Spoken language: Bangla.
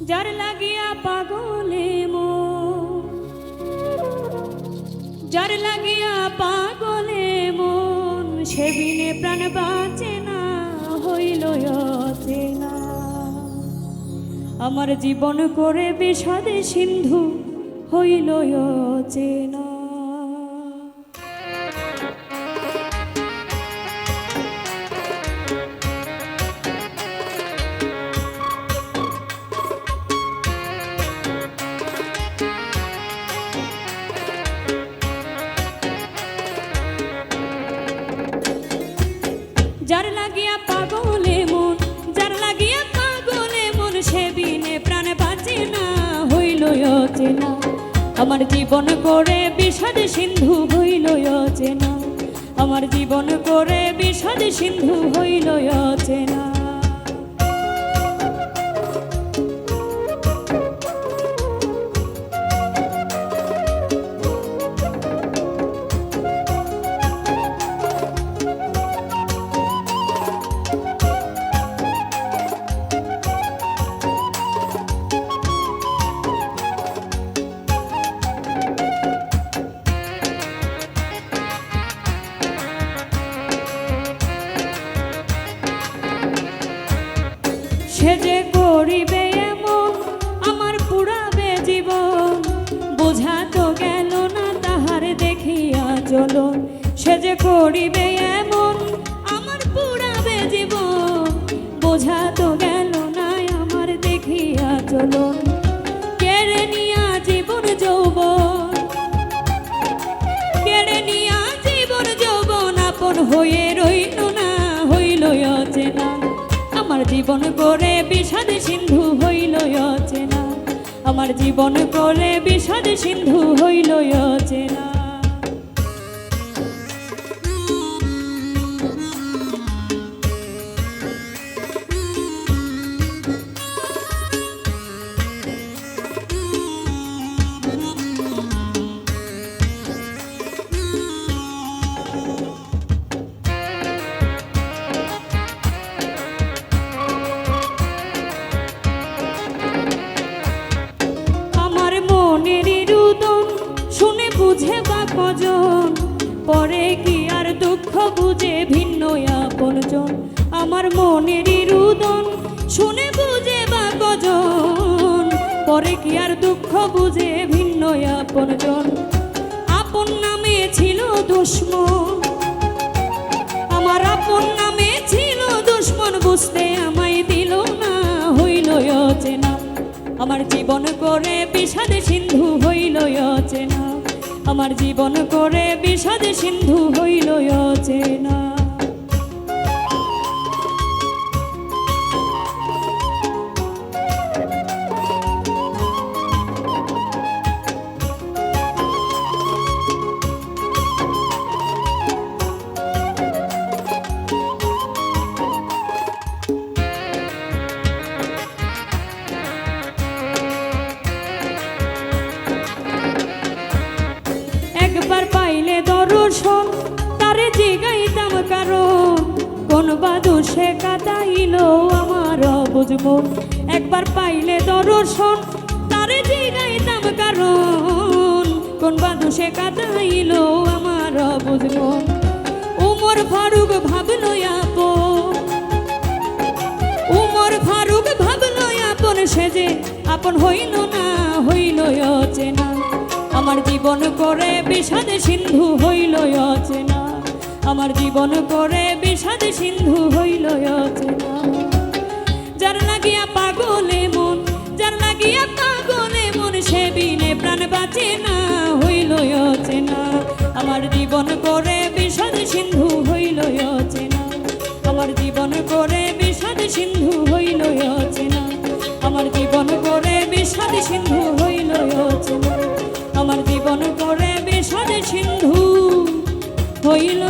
যার লাগিয়া পাগলে মন, যার লাগিয়া পাগলে মন, সে বিনে প্রাণ বাঁচে না, হইল অচেনা। আমার জীবন করে বিষাদে সিন্ধু, হইল অচেনা। যার লাগিয়া পাগলে মন, যার লাগিয়া পাগলে মন, সে বিনে প্রাণ বাঁচে না, হইল অচেনা। আমার জীবন করে বিষাদ সিন্ধু, হইল অচেনা। আমার জীবন করে বিষাদ সিন্ধু, হইল অচেনা। সে যে করিবে এমন, আমার পুরাবে জীবন, বোঝা তো গেল না তাহার দেখিয়া চলন। সে যে করিবে এমন, আমার পুরাবে জীবন, বোঝা তো গেল না আমার দেখিয়া চলন। কেড়ে নিয়া জীবন যৌবন, কেড়ে নিয়া জীবন যৌবন, আপন হয়ে রইল না, হইল অচেনা। আমার জীবন করে বিষাদ সিন্ধু, হইল অচেনা। আমার জীবন করে বিষাদ সিন্ধু, হইল অচেনা। বুঝে বা কজন, পরে কি আর দুঃখ বুঝে ভিন্ন আপনজন। আমার মনের রুদন শুনে বুঝে বা কজন, পরে কি আর দুঃখ বুঝে ভিন্ন আপনজন। আপন নামে ছিল দুশ্মন, আমার আপন নামে ছিল দুশ্মন, বুঝতে আমায় দিল না, হইল অচেনা। আমার জীবন করে বিষাদ সিন্ধু, হইল অচেনা। আমার জীবন করে বিষাদ সিন্ধু, হইল অচেনা। একবার পাইলে দর্শন, তারে জিগাইতাম কারণ, কোন বাদু সে কাদাইল আমার অবুঝ মন। একবার পাইলে দর্শন, তারে জিগাইতাম কারণ, কোন বাদু সে কাদাইল আমার অবুঝ মন। উমর ফারুক ভাবল আপন, উমর ফারুক ভাবল আপন, সে যে আপন হইল না, হইল অচেনা। আমার জীবন করে বিষাদ সিন্ধু, হইল অচেনা। আমার জীবন করে বিষাদ সিন্ধু, হইল অচেনা। যার লাগিয়া পাগলে মন, যার লাগিয়া পাগলে মন, সে বিনে প্রাণ বাঁচে না, হইল অচেনা। আমার জীবন করে বিষাদ সিন্ধু, হইল অচেনা। আমার জীবন করে বিষাদ সিন্ধু, হইল অচেনা। আমার জীবন করে বিষাদ সিন্ধু, হইল অচেনা। আমার জীবন করে বিষাদ সিন্ধু, হইল